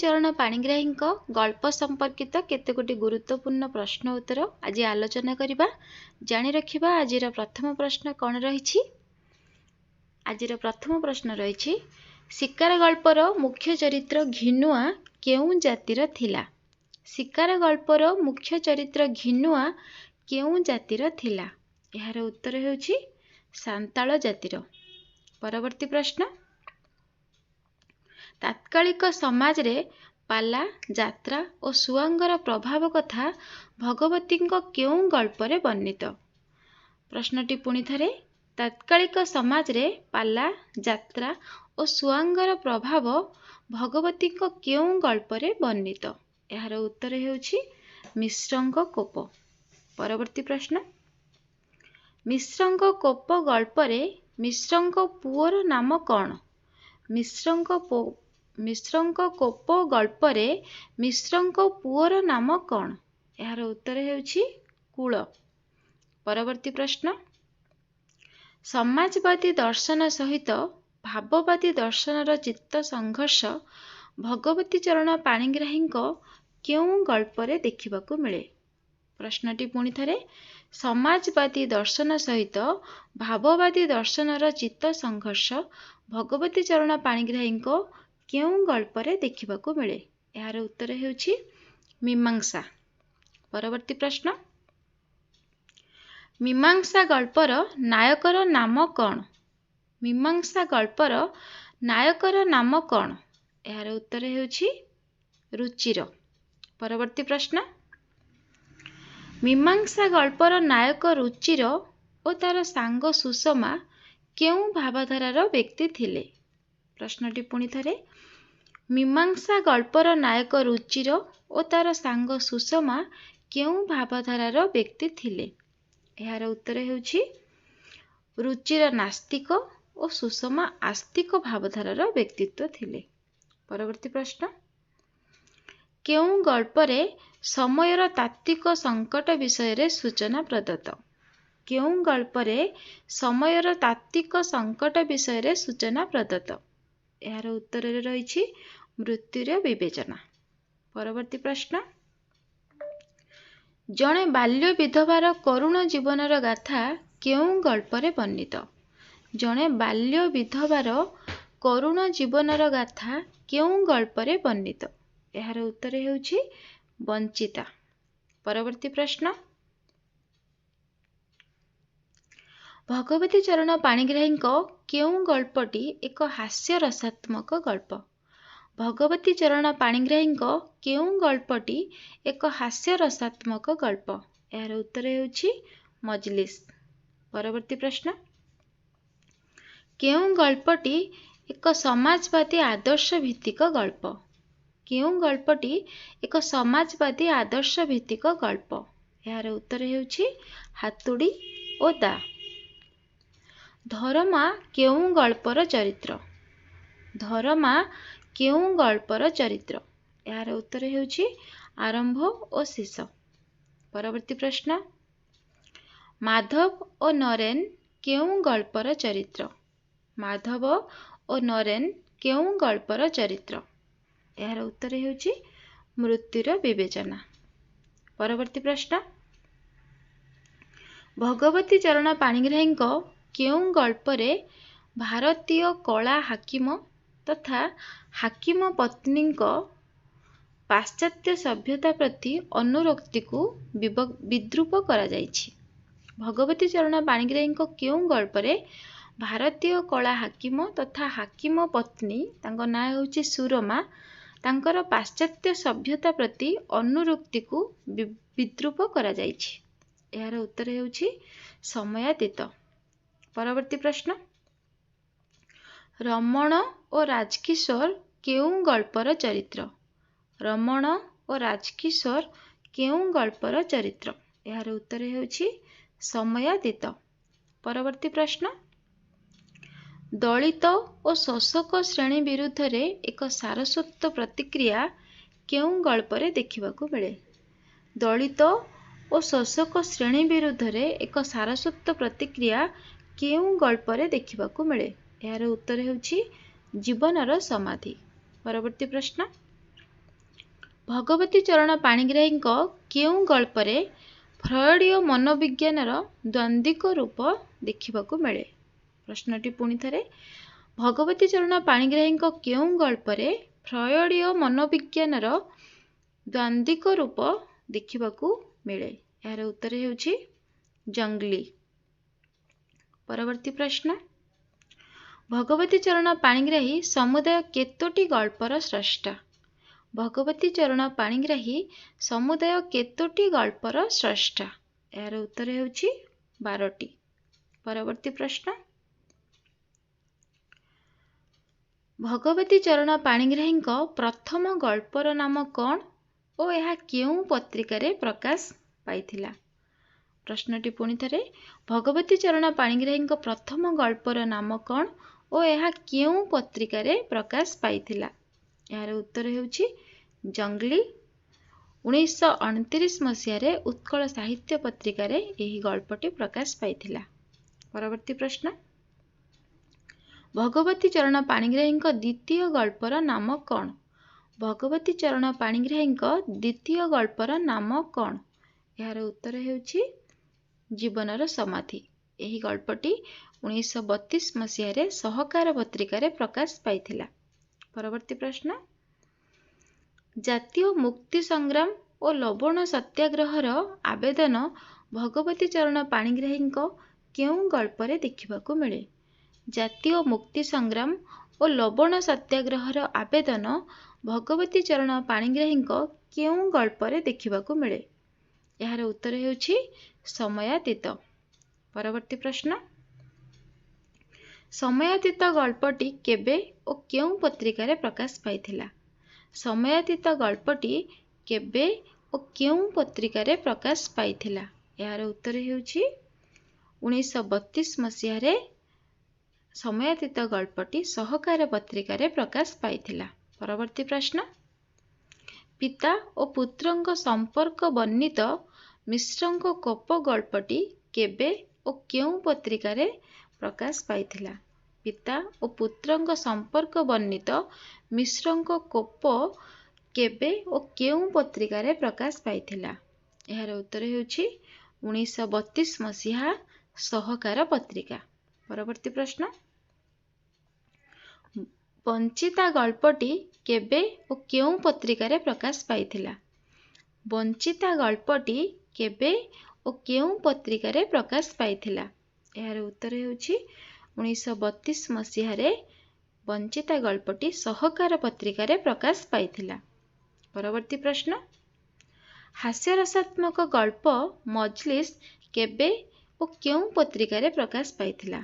चरण पाणिग्राही गल्प संपर्कित केतेगोटी गुरुत्वपूर्ण प्रश्न उत्तर आज आलोचना करिबा। जानि रखिबा आजिर प्रथम प्रश्न कौन रही। आजिर प्रथम प्रश्न रही शिकार गल्पर मुख्य चरित्र घिनुआ केउं जातिर थिला। शिकार गल्पर मुख्य चरित्र घिनुआ केउं जातिर थिला। यार उत्तर हेउछि सांताଳ जातिर। परवर्ती प्रश्न तात्कालिक समाज रे पाला यात्रा और सुआंगर प्रभाव कथा भगवती केउं गल्परे वर्णित। प्रश्नटी पुणी थरे तात्कालिक समाज रे पाला यात्रा और सुआंगर प्रभाव भगवती केउं गल्परे वर्णित। यार उत्तर हेउछि मिश्रंग कोप। परवर्ती प्रश्न मिश्रंग कोप गल्परे मिश्रंग पुअर नाम कौन। मिश्रंग कोप गल्परे मिश्रंग पुअर नाम कौन। यार उत्तर हेउछि कूल। परवर्ती प्रश्न समाजवादी दर्शन सहित भाववादी दर्शनर चित्त संघर्ष भगवती चरण पाणिग्राही केउं गल्परे देखिबाकू मिले। प्रश्नटी पुणी थरे समाजवादी दर्शन सहित भाववादी दर्शनर चित्त संघर्ष भगवती चरण पाणिग्राही केउं गल्परे देखिबाकू मिले। यार उत्तर हेउछि मीमांसा। परवर्ती प्रश्न मीमांसा गल्पर नायकर नाम कौन। मीमांसा गल्पर नायकर नाम कौन। यार उत्तर हेउछि रुचिर। परवर्ती प्रश्न मीमांसा गल्पर नायक रुचिर और तार सांग सुषमा केउं भावधारार व्यक्ति थिले। प्रश्नटी पुणी थरे मीमांसा गल्पर नायक रुचिर और तार सांग सुषमा केउं भावधारार व्यक्ति थिले। यार उत्तर हेउछि रुचिर नास्तिक और सुषमा आस्तिक भावधारार व्यक्तित्व थिले। परवर्ती प्रश्न केउं गल्परे समयर तात्विक संकट विषय सूचना प्रदत्त। केउं गल्परे समयर तात्विक संकट विषय सूचना प्रदत्त। यार उत्तर रही मृत्युर विवेचना। परवर्ती प्रश्न जड़े बाल्य विधवार करुण जीवनर गाथा केउं गल्परे वर्णित। जड़े बाल्य विधवार करुण जीवनर गाथा केउं गल्परे वर्णित। यार उत्तर हेउछि वंचिता। परवर्ती प्रश्न भगवती चरण पाणिग्राही केउं गल्पटी एक हास्य रसात्मक गल्प। भगवती चरण पाणिग्राही केउं गल्पटी एक हास्य रसात्मक गल्प। यार उत्तर हेउछि मजलिस। परवर्ती प्रश्न केउं गल्पटी एक समाजवादी आदर्श भित्तिक गल्प। केउं गल्पटी एक समाजवादी आदर्श भित्तिक गल्प। यार उत्तर हेउछि हातुड़ी ओ दा। धर्मा केउं गल्पर चरित्र। धर्मा केउं गल्पर चरित्र। यार उत्तर हेउछि आरंभ और शेष। परवर्ती प्रश्न माधव और नरेन केउं गल्पर चरित्र। माधव और नरेन केउं गल्पर चरित्र। यार उत्तर हेउछि मृत्युर विवेचना। परवर्ती प्रश्न भगवती चरण पाणिग्राही केउं गल्परे भारतीय कला हाकिम तथा हाकिम पत्नी पाश्चात्य सभ्यता प्रति अनुरक्ति को विद्रूप करा जाइछि। भगवती चरण पाणिग्राही केउं गल्परे भारतीय कला हाकिम तथा हाकिम पत्नी तांको नाम हेउछि सुरमा तांकर पाश्चात्य सभ्यता प्रति अनुरक्ति को विद्रूप करा जाइछि। यार उत्तर हेउछि समयातीत। परवर्ती प्रश्न रमण और राजकिशोर केउं गल्पर चरित्र। रमण और राजकिशोर केउं गल्पर चरित्र। यार उत्तर हेउछि समयातीत। परवर्ती प्रश्न दलित और शोषक श्रेणी विरुद्ध रे एक सारस्वत प्रतिक्रिया केउं गल्परे देखिबाकू मिले। दलित और शोषक श्रेणी विरुद्ध रे एक सारस्वत प्रतिक्रिया केउं गल्परे देखिबाकू मिले। यार उत्तर हेउछि जीवनर समाधि। परवर्ती प्रश्न भगवती चरण पाणिग्राहीଙ୍କ କେଉଁ ଗଳ୍ପରେ ଫ୍ରଏଡୀୟ ମନୋବିଜ୍ଞାନର ଦ୍ୱନ୍ଦ୍ୱିକ ରୂପ ଦେଖିବାକୁ ମିଳେ? ପ୍ରଶ୍ନଟି ପୁଣି ଥରେ, ଭଗବତୀ ଚରଣ ପାଣିଗ୍ରାହୀଙ୍କ କେଉଁ ଗଳ୍ପରେ ଫ୍ରଏଡୀୟ ମନୋବିଜ୍ଞାନର ଦ୍ୱନ୍ଦ୍ୱିକ ରୂପ ଦେଖିବାକୁ ମିଳେ? ଏହାର ଉତ୍ତର ହେଉଛି ଜଙ୍ଗଲି। ପରବର୍ତ୍ତୀ ପ୍ରଶ୍ନ, ଭଗବତୀ ଚରଣ ପାଣିଗ୍ରାହୀ ସମୁଦାୟ କେତୋଟି ଗଳ୍ପର ସ୍ରଷ୍ଟା? ଭଗବତୀ ଚରଣ ପାଣିଗ୍ରାହୀ ସମୁଦାୟ କେତୋଟି ଗଳ୍ପର ସ୍ରଷ୍ଟା? ଏହାର ଉତ୍ତର ହେଉଛି 12ଟି। ପରବର୍ତ୍ତୀ ପ୍ରଶ୍ନ, ଭଗବତୀ ଚରଣ ପାଣିଗ୍ରାହୀଙ୍କ ପ୍ରଥମ ଗଳ୍ପର ନାମ କ'ଣ ଓ ଏହା କେଉଁ ପତ୍ରିକାରେ ପ୍ରକାଶ ପାଇଥିଲା? ପ୍ରଶ୍ନଟି ପୁଣି ଥରେ, ଭଗବତୀ ଚରଣ ପାଣିଗ୍ରାହୀଙ୍କ ପ୍ରଥମ ଗଳ୍ପର ନାମ କ'ଣ ଓ ଏହା କେଉଁ ପତ୍ରିକାରେ ପ୍ରକାଶ ପାଇଥିଲା? ଏହାର ଉତ୍ତର ହେଉଛି ଜଙ୍ଗଲି। 1929 ମସିହାରେ ଉତ୍କଳ ସାହିତ୍ୟ ପତ୍ରିକାରେ ଏହି ଗଳ୍ପଟି ପ୍ରକାଶ ପାଇଥିଲା। ପରବର୍ତ୍ତୀ ପ୍ରଶ୍ନ, ଭଗବତୀ ଚରଣ ପାଣିଗ୍ରାହୀଙ୍କ ଦ୍ୱିତୀୟ ଗଳ୍ପର ନାମ କ'ଣ? ଭଗବତୀ ଚରଣ ପାଣିଗ୍ରାହୀଙ୍କ ଦ୍ୱିତୀୟ ଗଳ୍ପର ନାମ କ'ଣ? ଏହାର ଉତ୍ତର ହେଉଛି ଜୀବନର ସମାଧି। ଏହି ଗଳ୍ପଟି 1932 ମସିହାରେ ସହକାର ପତ୍ରିକାରେ ପ୍ରକାଶ ପାଇଥିଲା। ପରବର୍ତ୍ତୀ ପ୍ରଶ୍ନ, ଜାତୀୟ ମୁକ୍ତି ସଂଗ୍ରାମ ଓ ଲବଣ ସତ୍ୟାଗ୍ରହର ଆବେଦନ ଭଗବତୀ ଚରଣ ପାଣିଗ୍ରାହୀଙ୍କ କେଉଁ ଗଳ୍ପରେ ଦେଖିବାକୁ ମିଳେ? ଜାତୀୟ ମୁକ୍ତି ସଂଗ୍ରାମ ଓ ଲବଣ ସତ୍ୟାଗ୍ରହର ଆବେଦନ ଭଗବତୀ ଚରଣ ପାଣିଗ୍ରାହୀଙ୍କ କେଉଁ ଗଳ୍ପରେ ଦେଖିବାକୁ ମିଳେ? ଏହାର ଉତ୍ତର ହେଉଛି ସମୟାତୀତ। ପରବର୍ତ୍ତୀ ପ୍ରଶ୍ନ, ସମୟାତୀତ ଗଳ୍ପଟି କେବେ ଓ କେଉଁ ପତ୍ରିକାରେ ପ୍ରକାଶ ପାଇଥିଲା? ସମୟାତୀତ ଗଳ୍ପଟି କେବେ ଓ କେଉଁ ପତ୍ରିକାରେ ପ୍ରକାଶ ପାଇଥିଲା? ଏହାର ଉତ୍ତର ହେଉଛି 1932 ମସିହାରେ ସମୟାତୀତ ଗଳ୍ପଟି ସହକାର ପତ୍ରିକାରେ ପ୍ରକାଶ ପାଇଥିଲା। ପରବର୍ତ୍ତୀ ପ୍ରଶ୍ନ, ପିତା ଓ ପୁତ୍ରଙ୍କ ସମ୍ପର୍କ ବର୍ଣ୍ଣିତ ମିଶ୍ରଙ୍କ କୋପ ଗଳ୍ପଟି କେବେ ଓ କେଉଁ ପତ୍ରିକାରେ ପ୍ରକାଶ ପାଇଥିଲା? ପିତା ଓ ପୁତ୍ରଙ୍କ ସମ୍ପର୍କ ବର୍ଣ୍ଣିତ ମିଶ୍ରଙ୍କ କୋପ କେବେ ଓ କେଉଁ ପତ୍ରିକାରେ ପ୍ରକାଶ ପାଇଥିଲା? ଏହାର ଉତ୍ତର ହେଉଛି 1932 ମସିହା ସହକାର ପତ୍ରିକା। ପରବର୍ତ୍ତୀ ପ୍ରଶ୍ନ, ବଞ୍ଚିତା ଗଳ୍ପଟି କେବେ ଓ କେଉଁ ପତ୍ରିକାରେ ପ୍ରକାଶ ପାଇଥିଲା? ବଞ୍ଚିତା ଗଳ୍ପଟି କେବେ ଓ କେଉଁ ପତ୍ରିକାରେ ପ୍ରକାଶ ପାଇଥିଲା? ଏହାର ଉତ୍ତର ହେଉଛି 1932 ମସିହାରେ ବଞ୍ଚିତା ଗଳ୍ପଟି ସହକାର ପତ୍ରିକାରେ ପ୍ରକାଶ ପାଇଥିଲା। ପରବର୍ତ୍ତୀ ପ୍ରଶ୍ନ, ହାସ୍ୟରସାତ୍ମକ ଗଳ୍ପ ମଜଲିସ୍ କେବେ ଓ କେଉଁ ପତ୍ରିକାରେ ପ୍ରକାଶ ପାଇଥିଲା?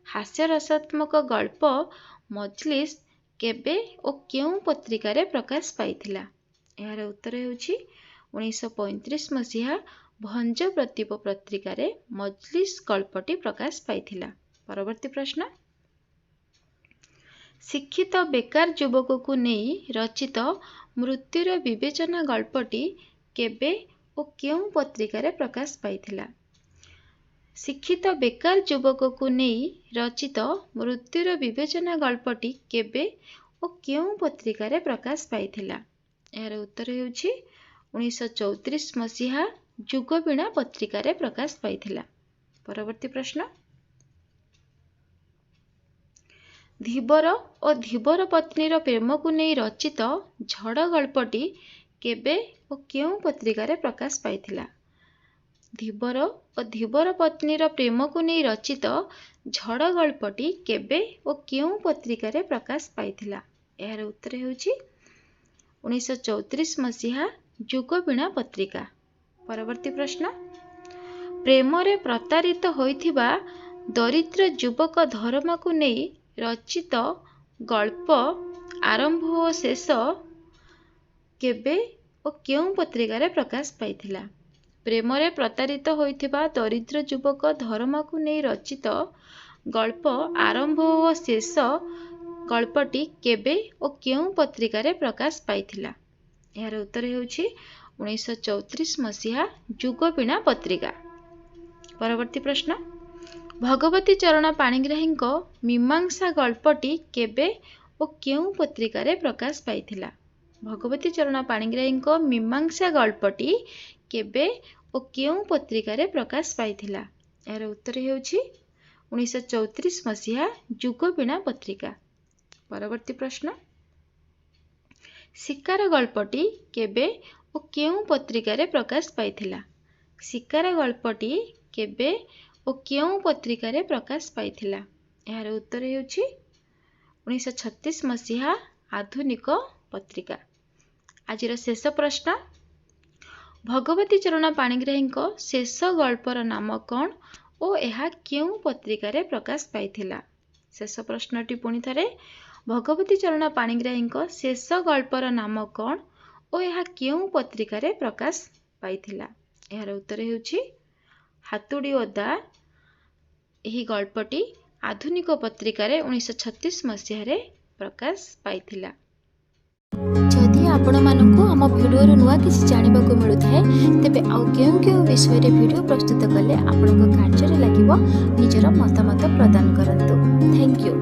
ହାସ୍ୟରସାତ୍ମକ ଗଳ୍ପ ମଜଲିସ୍ କେବେ ଓ କେଉଁ ପତ୍ରିକାରେ ପ୍ରକାଶ ପାଇଥିଲା? ଏହାର ଉତ୍ତର ହେଉଛି 1935 ମସିହା ଭଞ୍ଜ ପ୍ରଦୀପ ପତ୍ରିକାରେ ମଜଲିସ୍ ଗଳ୍ପଟି ପ୍ରକାଶ ପାଇଥିଲା। ପରବର୍ତ୍ତୀ ପ୍ରଶ୍ନ, ଶିକ୍ଷିତ ବେକାର ଯୁବକକୁ ନେଇ ରଚିତ ମୃତ୍ୟୁର ବିବେଚନା ଗଳ୍ପଟି କେବେ ଓ କେଉଁ ପତ୍ରିକାରେ ପ୍ରକାଶ ପାଇଥିଲା? ଶିକ୍ଷିତ ବେକାର ଯୁବକକୁ ନେଇ ରଚିତ ମୃତ୍ୟୁର ବିବେଚନା ଗଳ୍ପଟି କେବେ ଓ କେଉଁ ପତ୍ରିକାରେ ପ୍ରକାଶ ପାଇଥିଲା? ଏହାର ଉତ୍ତର ହେଉଛି 1934 ମସିହା ଯୁଗବୀଣା ପତ୍ରିକାରେ ପ୍ରକାଶ ପାଇଥିଲା। ପରବର୍ତ୍ତୀ ପ୍ରଶ୍ନ, ଧୀବର ଓ ଧୀବର ପତ୍ନୀର ପ୍ରେମକୁ ନେଇ ରଚିତ ଝଡ଼ ଗଳ୍ପଟି କେବେ ଓ କେଉଁ ପତ୍ରିକାରେ ପ୍ରକାଶ ପାଇଥିଲା? ଧୀବର ଓ ଧୀବର ପତ୍ନୀର ପ୍ରେମକୁ ନେଇ ରଚିତ ଝଡ଼ ଗଳ୍ପଟି କେବେ ଓ କେଉଁ ପତ୍ରିକାରେ ପ୍ରକାଶ ପାଇଥିଲା? ଏହାର ଉତ୍ତର ହେଉଛି 1934 ମସିହା ଯୁଗବୀଣା ପତ୍ରିକା। ପରବର୍ତ୍ତୀ ପ୍ରଶ୍ନ, ପ୍ରେମରେ ପ୍ରତାରିତ ହୋଇଥିବା ଦରିଦ୍ର ଯୁବକ ଧର୍ମକୁ ନେଇ ରଚିତ ଗଳ୍ପ ଆରମ୍ଭ ଓ ଶେଷ କେବେ ଓ କେଉଁ ପତ୍ରିକାରେ ପ୍ରକାଶ ପାଇଥିଲା? ପ୍ରେମରେ ପ୍ରତାରିତ ହୋଇଥିବା ଦରିଦ୍ର ଯୁବକ ଧର୍ମକୁ ନେଇ ରଚିତ ଗଳ୍ପ ଆରମ୍ଭ ଓ ଶେଷ ଗଳ୍ପଟି କେବେ ଓ କେଉଁ ପତ୍ରିକାରେ ପ୍ରକାଶ ପାଇଥିଲା? ଏହାର ଉତ୍ତର ହେଉଛି 1934 ମସିହା ଯୁଗବୀଣା ପତ୍ରିକା। ପରବର୍ତ୍ତୀ ପ୍ରଶ୍ନ, ଭଗବତୀ ଚରଣ ପାଣିଗ୍ରାହୀଙ୍କ ମୀମାଂସା ଗଳ୍ପଟି କେବେ ଓ କେଉଁ ପତ୍ରିକାରେ ପ୍ରକାଶ ପାଇଥିଲା? भगवती चरण पाणिग्राहीଙ୍କ मीमांसा गल्पटी केबे ओ केउं पत्रिकारे प्रकाश पाइथिला? यार उत्तर हेउछि 1934 मसीहा जुगबीणा पत्रिका। परवर्ती प्रश्न, शिकार गल्पटी केबे ओ केउं पत्रिकारे प्रकाश पाइथिला? शिकार गल्पटी केबे ओ केउं पत्रिकारे प्रकाश पाइथिला? यार उत्तर हेउछि 1936 मसीहा आधुनिक पत्रिका। आजिर शेष प्रश्न, भगवती चरण पाणिग्राहीଙ୍କ शेष गल्पर नाम कौन ओ एहा केउं पत्रिकारे प्रकाश पाइथिला? शेष प्रश्नटी पुणी थरे, भगवती चरण पाणिग्राहीଙ୍କ शेष गल्पर नाम कौन ओ एहा केउं पत्रिकारे प्रकाश पाइथिला? यार उत्तर हेउछि हातुड़ी ओदा। एही गल्पटी आधुनिक पत्रिकारे 1936 मसीहारे प्रकाश पाइथिला। जदि आपण मानकु आम भिडियो नुआ किसी जानिबाकु मिलुଥାଏ तेबे आउ केउ केउ विषय रे वीडियो प्रस्तुत कले आपनक कार्य रे लागिवो निजर मतामत प्रदान करंतु। Thank you.